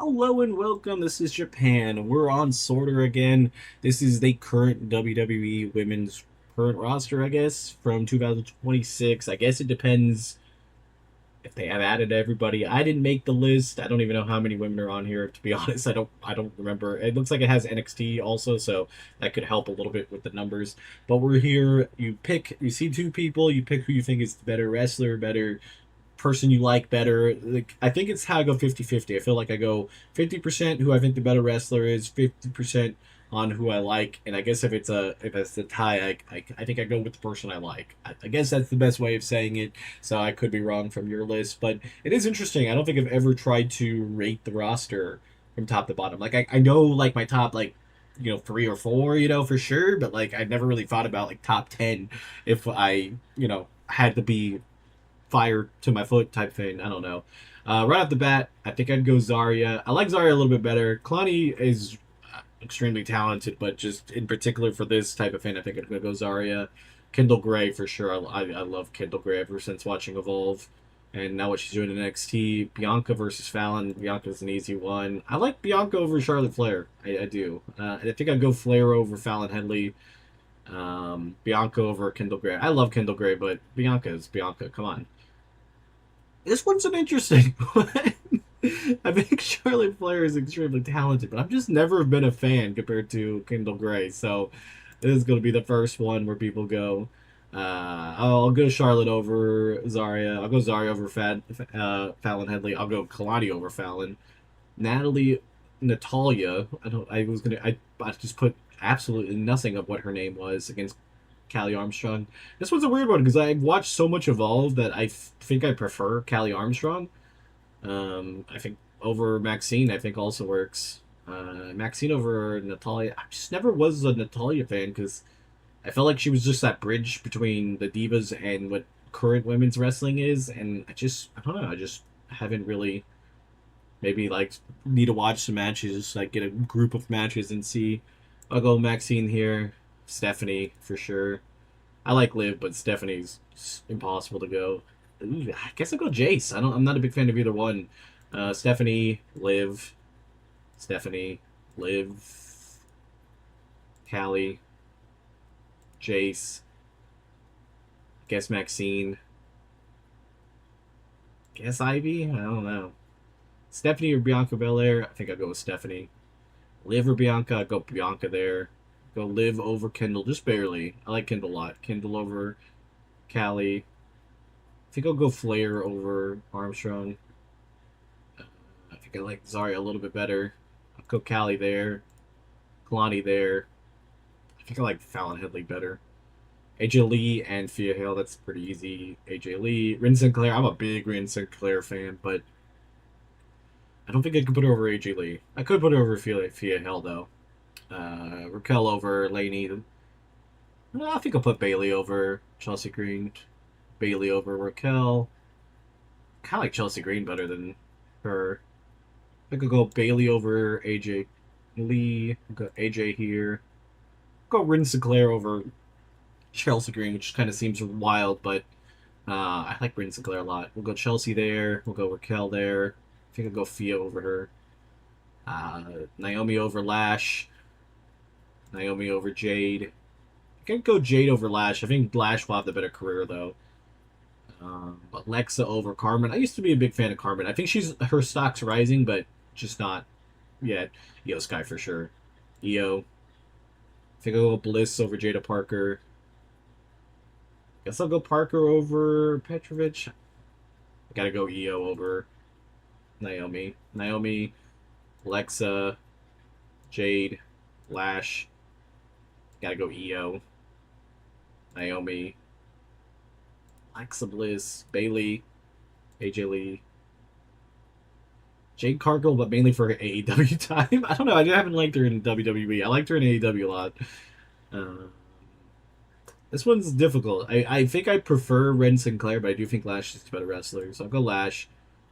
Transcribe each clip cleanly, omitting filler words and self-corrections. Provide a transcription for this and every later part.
Hello and welcome. This is Japan. We're on Sortr again. This is the current WWE women's current roster, I guess, from 2026. I guess it depends if they have added everybody. I didn't make the list. I don't even know how many women are on here, to be honest. I don't remember. It looks like it has NXT also, so that could help a little bit with the numbers. But we're here. You see two people, you pick who you think is the better wrestler, better person you like better. Like, I think it's how I go 50-50. I feel like I go 50% who I think the better wrestler is, 50% on who I like, and I guess if it's a tie, I think I go with the person I like. I guess that's the best way of saying it. So I could be wrong from your list, but it is interesting. I don't think I've ever tried to rate the roster from top to bottom. Like I know like my top like three or four for sure, but like I never really thought about like top 10 if I had to be fire to my foot type thing. I don't know. Right off the bat, I think I'd go Zarya. I like Zarya a little bit better. Kalani is extremely talented, but just in particular for this type of thing, I think I'd go Zarya. Kendall Gray for sure. I love Kendall Gray ever since watching Evolve. And now what she's doing in NXT. Bianca versus Fallon. Bianca's an easy one. I like Bianca over Charlotte Flair. I do. I think I'd go Flair over Fallon Henley. Bianca over Kendall Gray. I love Kendall Gray, but Bianca is Bianca. Come on. This one's an interesting one. I think Charlotte Flair is extremely talented, but I've just never been a fan compared to Kendall Gray. So this is going to be the first one where people go. I'll go Charlotte over Zarya. I'll go Zarya over Fallon Henley. I'll go Kalani over Fallon. Natalia. I just put absolutely nothing of what her name was against Callie Armstrong. This one's a weird one because I've watched so much Evolve that I think I prefer Callie Armstrong. I think over Maxine, I think also works. Maxine over Natalia. I just never was a Natalia fan because I felt like she was just that bridge between the divas and what current women's wrestling is, and I don't know. I just haven't really maybe like need to watch some matches, like get a group of matches and see. I'll go Maxine here. Stephanie for sure. I like Liv, but Stephanie's impossible to go. Ooh, I guess I'll go Jace. I'm not a big fan of either one. Stephanie, Liv, Stephanie, Liv, Callie, Jace. Guess Maxine. Guess Ivy. I don't know. Stephanie or Bianca Belair. I think I'd go with Stephanie. Liv or Bianca. I'd go Bianca there. Go Liv over Kendall, just barely. I like Kendall a lot. Kendall over Callie. I think I'll go Flair over Armstrong. I think I like Zarya a little bit better. I'll go Callie there. Kalani there. I think I like Fallon Headley better. AJ Lee and Fia Hale, that's pretty easy. AJ Lee. Rin Sinclair, I'm a big Rin Sinclair fan, but I don't think I could put her over AJ Lee. I could put her over Fia Hale, though. Raquel over Laney. I think I'll put Bailey over Chelsea Green. Bailey over Raquel. Kind of like Chelsea Green better than her. I think I'll go Bailey over AJ Lee. I'll go AJ here. I'll go Rin Sinclair over Chelsea Green, which kind of seems wild, but I like Rin Sinclair a lot. We'll go Chelsea there. We'll go Raquel there. I think I'll go Fia over her. Naomi over Lash. Naomi over Jade. I can go Jade over Lash. I think Lash will have the better career though. But Lexa over Carmen. I used to be a big fan of Carmen. I think her stock's rising, but just not yet. Io Sky for sure. Io. I think I'll go Bliss over Jada Parker. Guess I'll go Parker over Petrovich. I gotta go Io over Naomi. Naomi, Lexa, Jade, Lash. Gotta go Io. Naomi. Alexa Bliss. Bailey. AJ Lee. Jade Cargill, but mainly for AEW time. I don't know. I haven't liked her in WWE. I liked her in AEW a lot. Uh, this one's difficult. I think I prefer Ren Sinclair, but I do think Lash is a better wrestler. So I'll go Lash.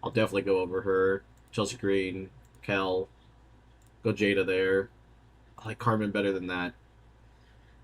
I'll definitely go over her. Chelsea Green. Kel. Go Jada there. I like Carmen better than that.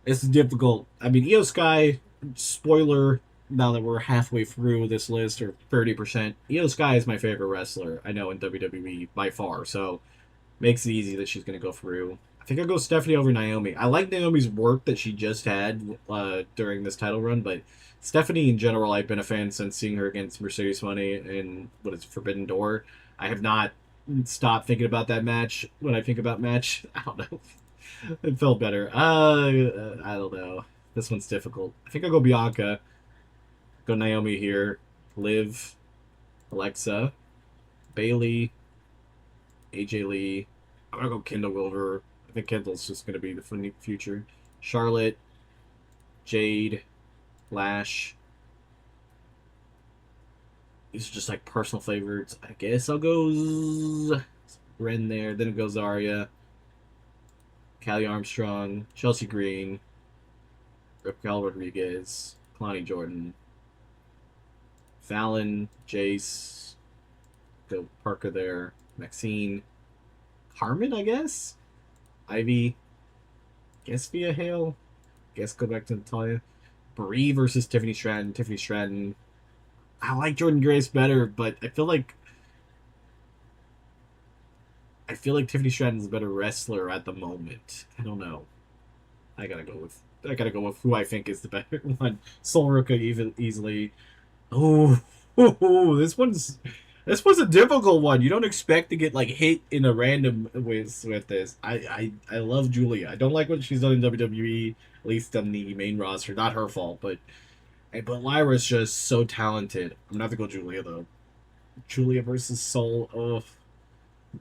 It's difficult. I mean, Io Sky, spoiler, now that we're halfway through this list, or 30%, Io Sky is my favorite wrestler I know in WWE by far. So makes it easy that she's going to go through. I think I'll go Stephanie over Naomi. I like Naomi's work that she just had during this title run, but Stephanie in general, I've been a fan since seeing her against Mercedes Money in what is Forbidden Door. I have not stopped thinking about that match when I think about match. I don't know. It felt better. I don't know. This one's difficult. I think I'll go Bianca. Go Naomi here. Liv, Alexa, Bailey, AJ Lee. I'm gonna go Kendall over. I think Kendall's just gonna be the future. Charlotte, Jade, Lash. These are just like personal favorites. I guess I'll go Ren there. Then it goes Zarya, Callie Armstrong, Chelsea Green, Raquel Rodriguez, Kalani Jordan, Fallon, Jace, go Parker there, Maxine, Carmen, I guess, Ivy, guess via Hale, guess go back to Natalia, Brie versus Tiffany Stratton. Tiffany Stratton. I like Jordan Grace better, but I feel like Tiffany Stratton's a better wrestler at the moment. I don't know. I gotta go with who I think is the better one. Sol Ruka even easily. Oh, this was a difficult one. You don't expect to get like hit in a random with this. I love Julia. I don't like what she's done in WWE, at least on the main roster. Not her fault, but Lyra's just so talented. I'm gonna have to go Julia though. Julia versus Sol. Oh,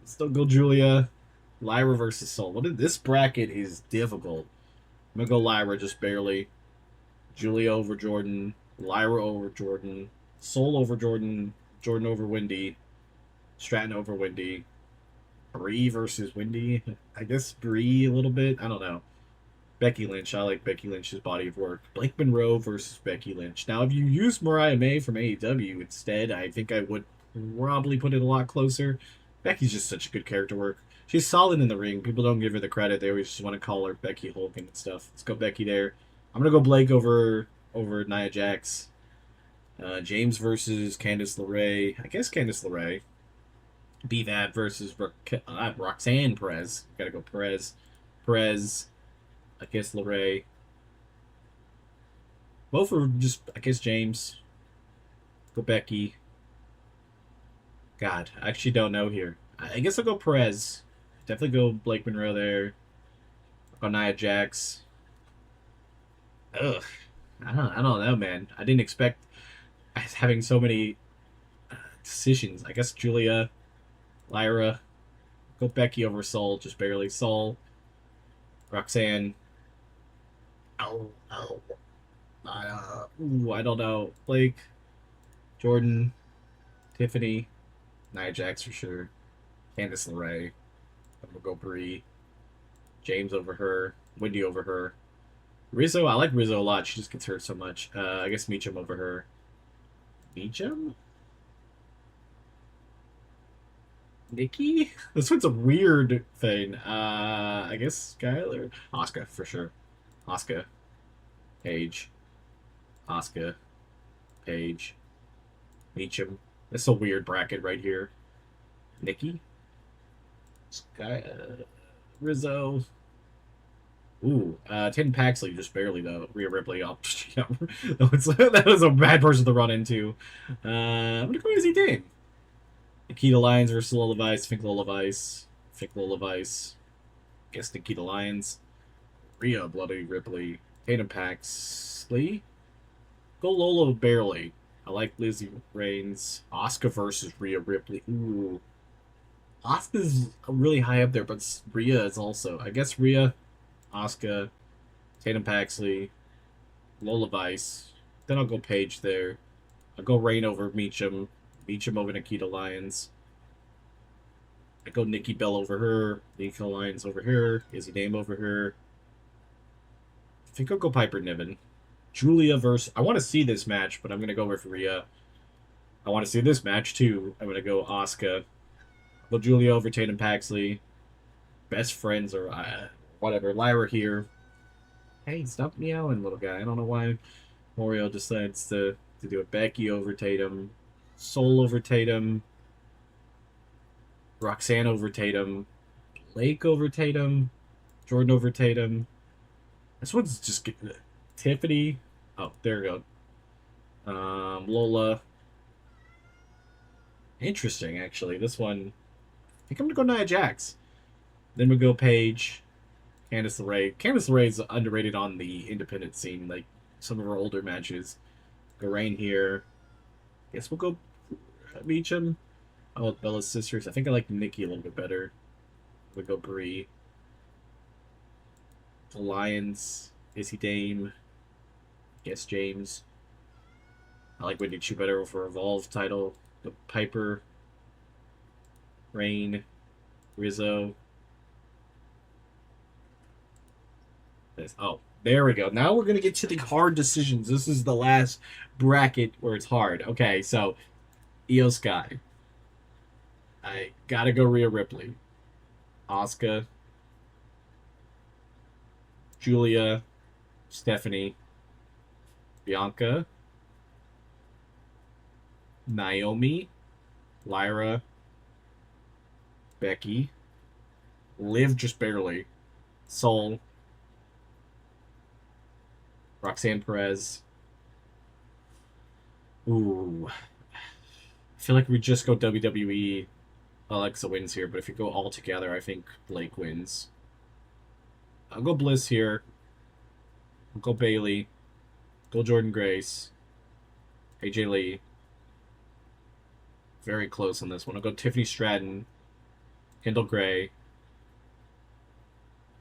still go Julia. Lyra versus Sol. This bracket is difficult. I'm gonna go Lyra just barely. Julia over Jordan. Lyra over Jordan. Sol over Jordan. Jordan over Wendy. Stratton over Wendy. Brie versus Wendy. I guess Brie a little bit. I don't know. Becky Lynch. I like Becky Lynch's body of work. Blake Monroe versus Becky Lynch. Now, if you use Mariah May from AEW instead, I think I would probably put it a lot closer. Becky's just such a good character work. She's solid in the ring. People don't give her the credit. They always just want to call her Becky Hogan and stuff. Let's go Becky there. I'm gonna go Blake over Nia Jax. James versus Candice LeRae. I guess Candice LeRae. BVAD versus Roxanne Perez. Gotta go Perez. Perez. I guess LeRae. Both are just, I guess, James. Go Becky. God, I actually don't know here. I guess I'll go Perez. Definitely go Blake Monroe there. I'll go Nia Jax. Ugh. I don't know, man. I didn't expect having so many decisions. I guess Julia, Lyra. Go Becky over Sol, just barely. Sol. Roxanne. Oh. I don't know. Blake, Jordan, Tiffany, Nia Jax for sure. Candice LeRae. I'm gonna go Brie. James over her. Wendy over her. Rizzo, I like Rizzo a lot. She just gets hurt so much. I guess Meacham over her. Meacham? Nikki? This one's a weird thing. I guess Skylar? Asuka, for sure. Asuka. Paige. Asuka. Paige. Meacham. That's a weird bracket right here. Nikki? Sky, Rizzo. Ooh, Tin Paxley just barely though. Rhea Ripley. Oh, yeah, that was a bad person to run into. I'm gonna go Easy Dame. Nikita Lyons versus Lola Vice. Think Lola Vice. Think Lola Vice. Guess Nikita Lyons. Rhea Bloody Ripley. Tatum Paxley. Go Lola barely. I like Lizzie Reigns. Asuka versus Rhea Ripley. Ooh. Asuka's really high up there, but Rhea is also. I guess Rhea, Asuka, Tatum Paxley, Lola Vice. Then I'll go Paige there. I'll go Rain over Meacham. Meacham over Nikita Lyons. I go Nikki Bell over her. Nikita Lyons over her. Izzy Dame over her. I think I'll go Piper Niven. Julia versus. I want to see this match, but I'm going to go with Rhea. I want to see this match too. I'm going to go Asuka. Go Julia over Tatum Paxley. Best friends or whatever. Lyra here. Hey, stop meowing, little guy. I don't know why Oreo decides to do it. Becky over Tatum. Sol over Tatum. Roxanne over Tatum. Blake over Tatum. Jordan over Tatum. This one's just getting it. Tiffany. Oh, there we go. Lola. Interesting, actually. This one. I think I'm gonna go Nia Jax. Then we go Paige. Candice LeRae. Candice LeRae is underrated on the independent scene, like some of her older matches. Go Rain here. Guess we'll go Meacham. Oh, Bella's sisters. I think I like Nikki a little bit better. We'll go Brie. Alliance. Izzy Dame. Guess James. I like Wendy Chu better for Evolve title. The Piper. Rain. Rizzo. Oh, there we go. Now we're going to get to the hard decisions. This is the last bracket where it's hard. Okay, so Io Sky. I gotta go Rhea Ripley. Asuka. Julia. Stephanie. Bianca. Naomi. Lyra. Becky. Liv just barely. Sol. Roxanne Perez. Ooh. I feel like we just go WWE. Alexa wins here, but if you go all together, I think Blake wins. I'll go Bliss here. I'll go Bailey. Go Jordan Grace. AJ Lee. Very close on this one. I'll go Tiffany Stratton. Kendall Gray. I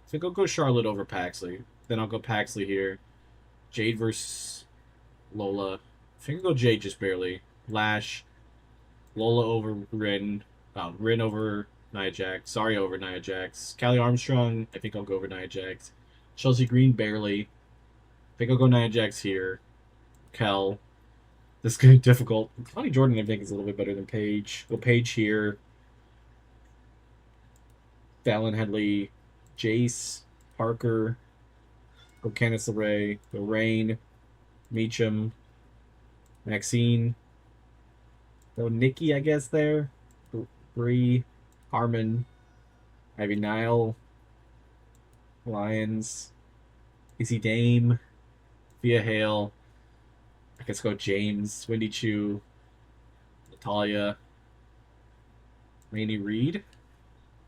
think I'll go Charlotte over Paxley. Then I'll go Paxley here. Jade versus Lola. I think I'll go Jade just barely. Lash. Lola over Rin. Rin over Nia Jax. Sorry over Nia Jax. Callie Armstrong. I think I'll go over Nia Jax. Chelsea Green barely. I think I'll go Nia Jax here. Kel. This is going to be difficult. Connie Jordan, I think, is a little bit better than Paige. Go Paige here. Fallon Henley. Jace. Parker. Go Candice LeRae. Go Rain. Meacham. Maxine. Go Nikki, I guess, there. Bree. Harmon. Ivy Nile. Lions. Izzy Dame. Thea Hale. I guess go James. Wendy Chu. Natalia. Rainey Reed.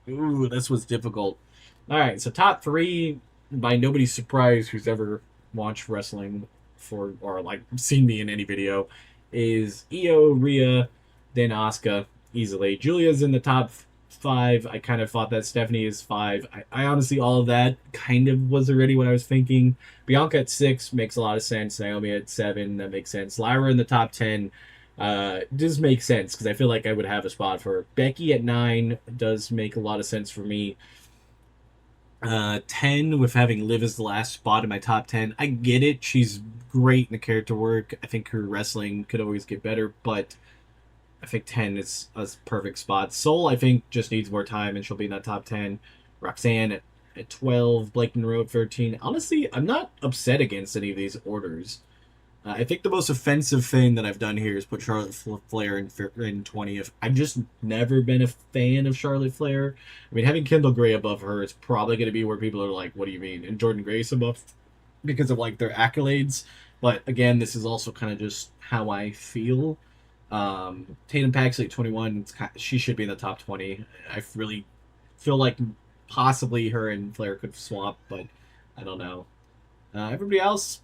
Ooh, this was difficult. Alright, so top three, by nobody's surprise who's ever watched wrestling for or like seen me in any video, is Io, Rhea, then Asuka easily. Julia's in the top five. I kind of thought that Stephanie is five. I honestly, all of that kind of was already what I was thinking. Bianca at 6 makes a lot of sense. Naomi at 7, that makes sense. Lyra in the top 10 does make sense because I feel like I would have a spot for her. Becky at 9 does make a lot of sense for me. 10 with having Liv as the last spot in my top 10. I get it. She's great in the character work. I think her wrestling could always get better, but I think 10 is a perfect spot. Sol, I think, just needs more time, and she'll be in that top 10. Roxanne at 12. Blake Monroe at 13. Honestly, I'm not upset against any of these orders. I think the most offensive thing that I've done here is put Charlotte Flair in 20th. I've just never been a fan of Charlotte Flair. I mean, having Kendall Gray above her is probably going to be where people are like, what do you mean? And Jordan Grace above because of, like, their accolades. But, again, this is also kind of just how I feel. Tatum Paxley at 21, she should be in the top 20. I really feel like possibly her and Flair could swap, but I don't know. Everybody else,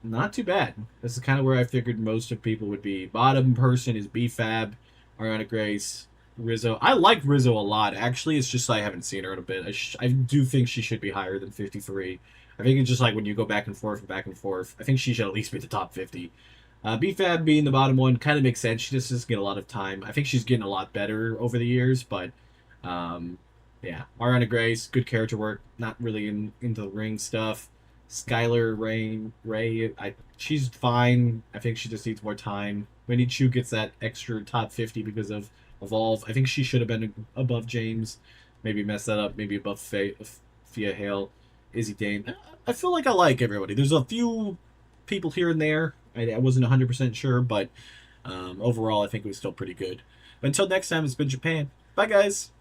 not too bad. This is kind of where I figured most of people would be. Bottom person is B-Fab, Ariana Grace, Rizzo. I like Rizzo a lot. Actually, it's just I haven't seen her in a bit. I do think she should be higher than 53. I think it's just like when you go back and forth and back and forth. I think she should at least be the top 50. B-Fab being the bottom one kind of makes sense. She just doesn't get a lot of time. I think she's getting a lot better over the years, but yeah. Ariana Grace, good character work. Not really into the ring stuff. Skylar Ray, she's fine. I think she just needs more time. Wendy Chu gets that extra top 50 because of Evolve. I think she should have been above James. Maybe mess that up. Maybe above Thea Hale. Izzy Dane. I feel like I like everybody. There's a few people here and there I wasn't 100% sure, but overall, I think it was still pretty good. But until next time, it's been Japan. Bye, guys.